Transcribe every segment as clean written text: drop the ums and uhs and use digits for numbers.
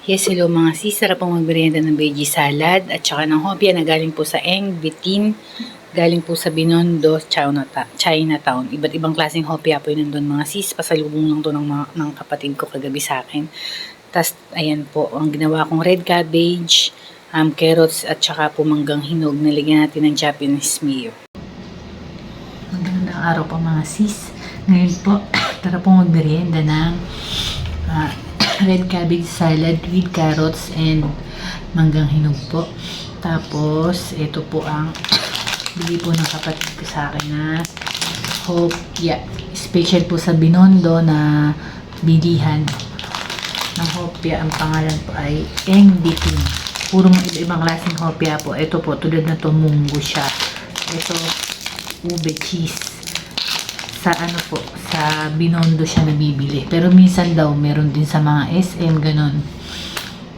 Yes, hello mga sis. Sarap pong magmerienda ng veggie salad at saka ng hopya na galing po sa Eng, Bitin, galing po sa Binondo, Chinatown. Iba't ibang klaseng hopya po yun nandun mga sis. Pasalubong lang to ng kapatid ko kagabi sa akin. Tapos, ayan po, ang ginawa kong red cabbage, carrots at saka po manggang hinog. Nalagyan natin ng Japanese mayo. Magandang araw po mga sis. Ngayon po, tara pong magmerienda ng red cabbage salad with carrots and manggang hinog po. Tapos, ito po ang bili po ng kapatid ko sa akin na hopya. Special po sa Binondo na bilihan ng hopya. Ang pangalan po ay Eng Bitin. Puro ibang klaseng hopya po. Ito po, tulad na to, munggo siya. Ito, ube cheese. Sa ano po, sa Binondo siya nabibili. Pero minsan daw, meron din sa mga SM, ganun.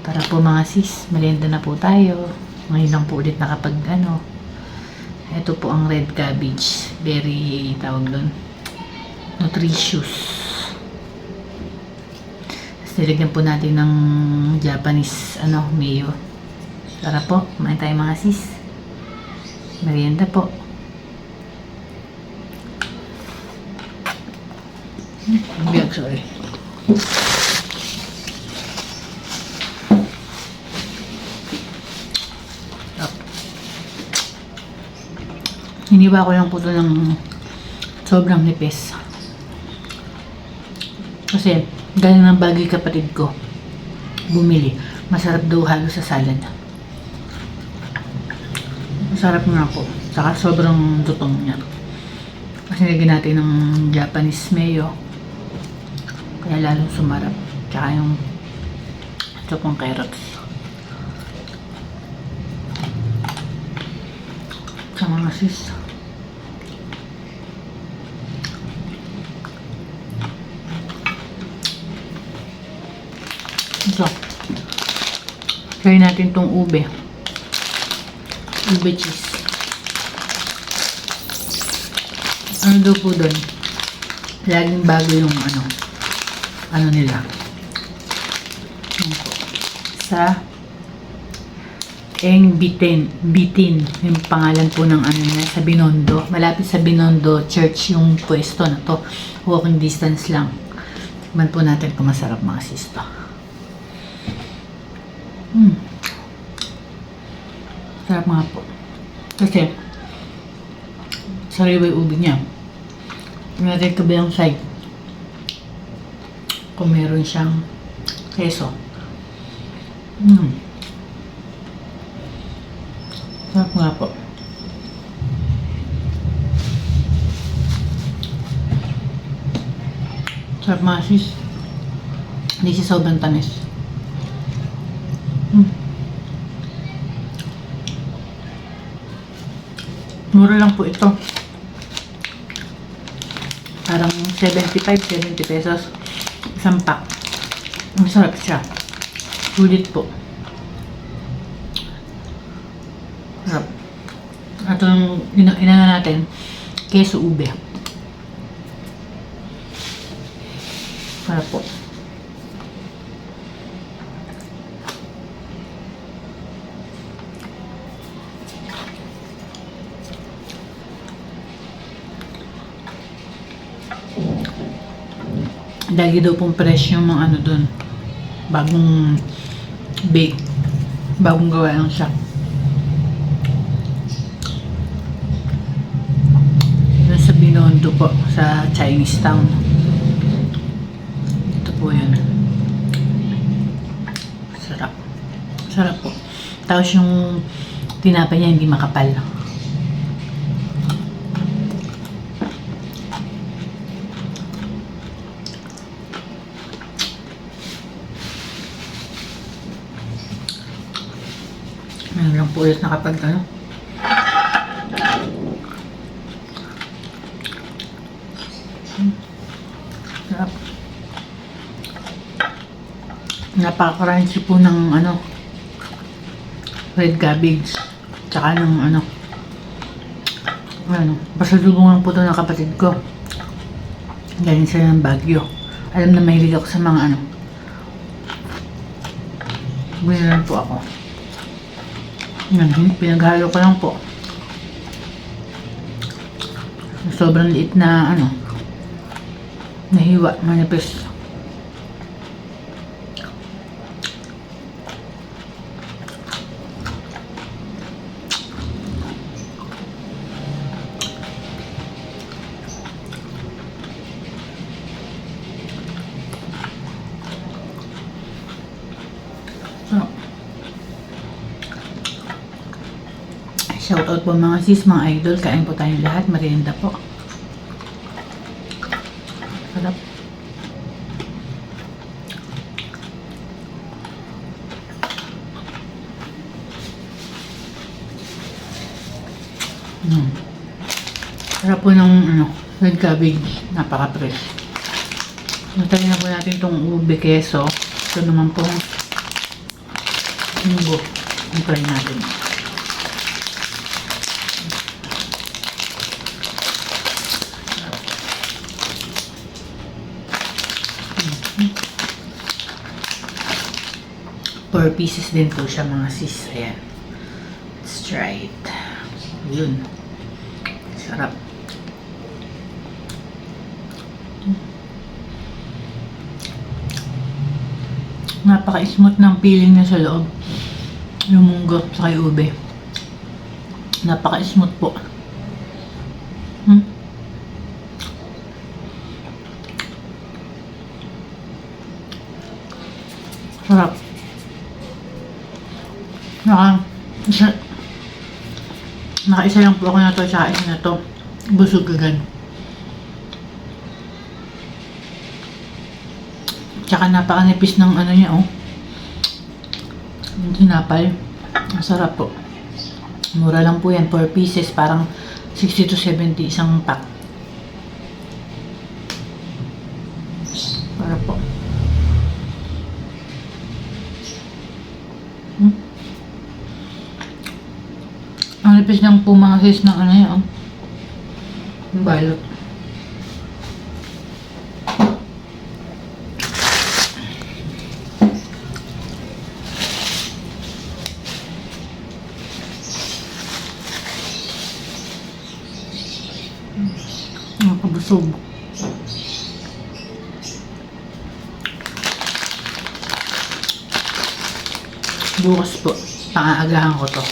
Para po mga sis, merienda na po tayo. Ngayon lang po ulit nakapag ano. Ito po ang red cabbage. Very, tawag doon, nutritious. Tapos nilagyan po natin ng Japanese, mayo. Tara po, kumain tayo mga sis. Merienda po. Biyak, sorry. Hiniwa ko lang po ito ng sobrang nipis. Kasi, galing ng bagay kapatid ko. Bumili. Masarap daw halo sa salad. Masarap nga po. Saka sobrang tutong niya. Kasi nilagyan natin ng Japanese mayo. Kaya lalong sumarap. Tsaka yung ito pong carrots. Sa mga sis. Ito. Try natin tong ube. Ube cheese. Ano daw po doon? Laging bago yung ano nila. Sa Eng Bitin, yung pangalan po ng niya, sa Binondo. Malapit sa Binondo Church yung pwesto na to. Walking distance lang. Tikman po natin kung masarap mga sisto. Sarap nga po. Kasi sariwa yung ube niya. Natin kabilang side. Kung meron siyang keso. Sarap nga po. Sarap mga sis. Hindi siya sobrang tamis. Mura lang po ito. Parang 75-70 pesos. Isang pack. Masarap siya. Sulit po. Sarap. At yung inana natin, keso ube. Sarap po. Lagi daw pong fresh yung mga doon. Bagong bake. Bagong gawa lang siya. Doon sa Binondo po, sa Chinese town. Ito po yun. Sarap. Sarap po. Tapos yung tinapay niya hindi makapal. Ngayon lang po ulit nakapag Sarap. Napaka-crunchy po ng red cabbage. Tsaka ng pasalubong lang po ito ng kapatid ko. Galing sila ng Baguio. Alam na mahilig ako sa mga Binilan po ako. Yan, pinaghalo ko lang po. Sobrang liit na nahiwa, manipis. Shoutout po mga sis, mga idol. Kain po tayong lahat. Merienda po. Sarap. Sarap po ng red cabbage. Napaka-fresh. Natali na po natin itong ube keso. Ito naman po munggo. Try natin. Four pieces din po siya mga sis. Ayan. Let's try it. Yun. Sarap. Napaka-smooth ng feeling na sa loob. Yung munggo sa kay ube. Napaka-smooth po. Sarap. Naka-isa lang po ako na to, tsaka isa na to. Busog agad. Tsaka napaka-nipis ng niya, yung tinapay. Ang sarap po. Mura lang po yan, 4 pieces. Parang 60 to 70 isang pack. Sarap po. Ang nipis lang po mga sis ng yan, yung balot. Nakabusog. Bukas po, pangaagahan ko to.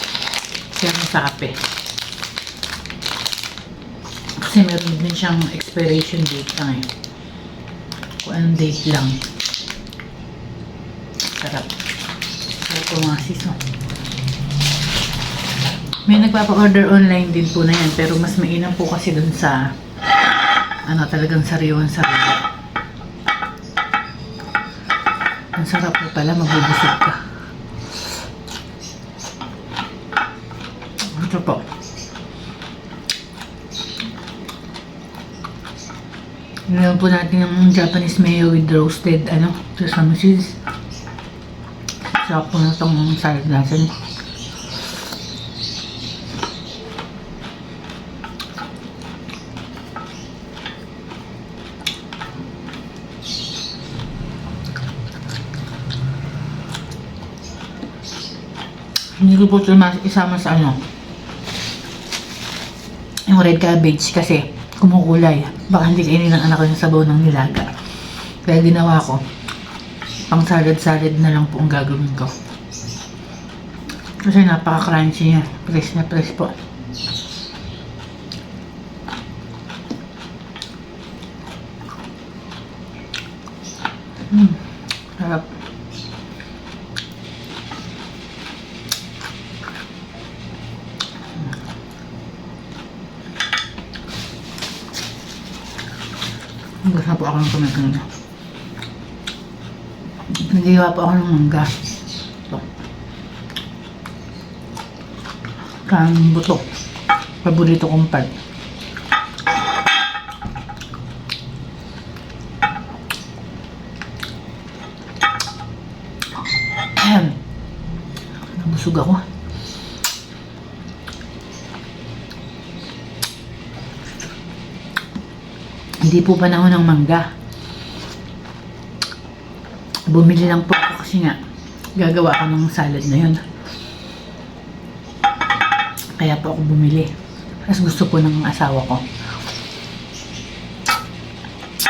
Kaya sa kape. Kasi meron din siyang expiration date na ngayon. Kung anong date lang. Sarap. Sarap po mga sis, May nagpapa-order online din po na yan. Pero mas mainam po kasi dun sa talagang sariwan sariwa. Ang sarap po pala, mabubusog ka. Ito po. Ngayon po natin yung Japanese mayo with roasted sesame seeds. Sarap po na itong salad natin. Hindi ko po ito isama sa yung red cabbage kasi kumukulay. Baka hindi kainin ng anak ko yung sabaw ng nilaga. Kaya ginawa ko, pang salad-salad na lang po ang gagawin ko. Kasi napaka-crunchy niya. Fresh na fresh po. Sarap. Gusto po ako ng kumain. Nagawa po ako ng mangga. Ito. Kang buto. Paborito kong part. Ayan. Nabusog ako. Hindi po panahon ng mangga. Bumili lang po ako kasi nga gagawa ako ng salad na yun. Kaya po ako bumili. Mas gusto po ng asawa ko.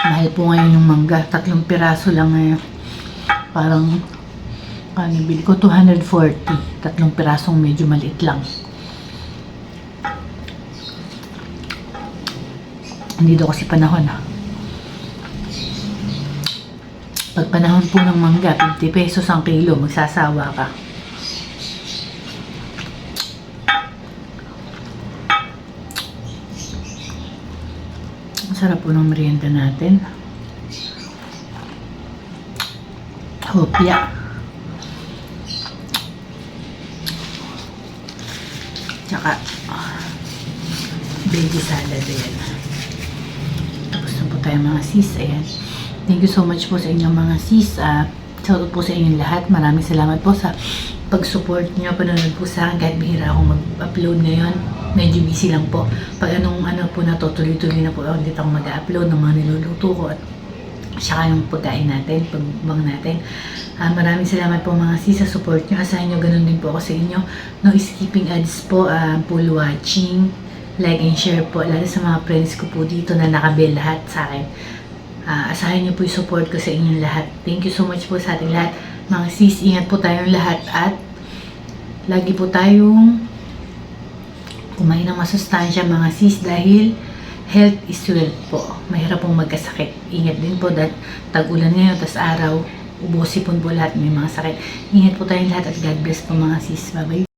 Mahal po ngayon yung mangga. 3 piraso lang ngayon. Parang, bili ko 240. 3 pirasong medyo maliit lang. Hindi daw kasi panahon. Pag panahon po ng mangga, 50 pesos ang kilo, magsasawa ka. Ang sarap po ng merienda natin. Hopya. Tsaka, veggie salad yan. Tapos na po tayo mga sis. Ayan. Thank you so much po sa inyong mga sis. Shoutout po sa inyong lahat. Maraming salamat po sa pag-support niyo. Panonood po sa akin kahit bihira akong mag-upload ngayon. Medyo busy lang po. Pag ano po na to, tuloy-tuloy na po ulit akong mag-upload ng mga niluluto ko at saka yung pagkain natin, pagbang natin. Maraming salamat po mga sis sa support nyo. Asahan nyo, ganun din po ako sa inyo. No skipping ads po, full watching, like and share po. Lalo sa mga friends ko po dito na nakabel lahat sa akin. Asahan nyo po yung support ko sa inyong lahat. Thank you so much po sa ating lahat. Mga sis, ingat po tayong lahat at lagi po tayong kumain ng masustansya mga sis dahil health is wealth po. Mahirap pong magkasakit. Ingat din po dahil tag-ulan ngayon, tas araw, ubosipon po lahat, may mga sakit. Ingat po tayong lahat at God bless po mga sis. Bye-bye.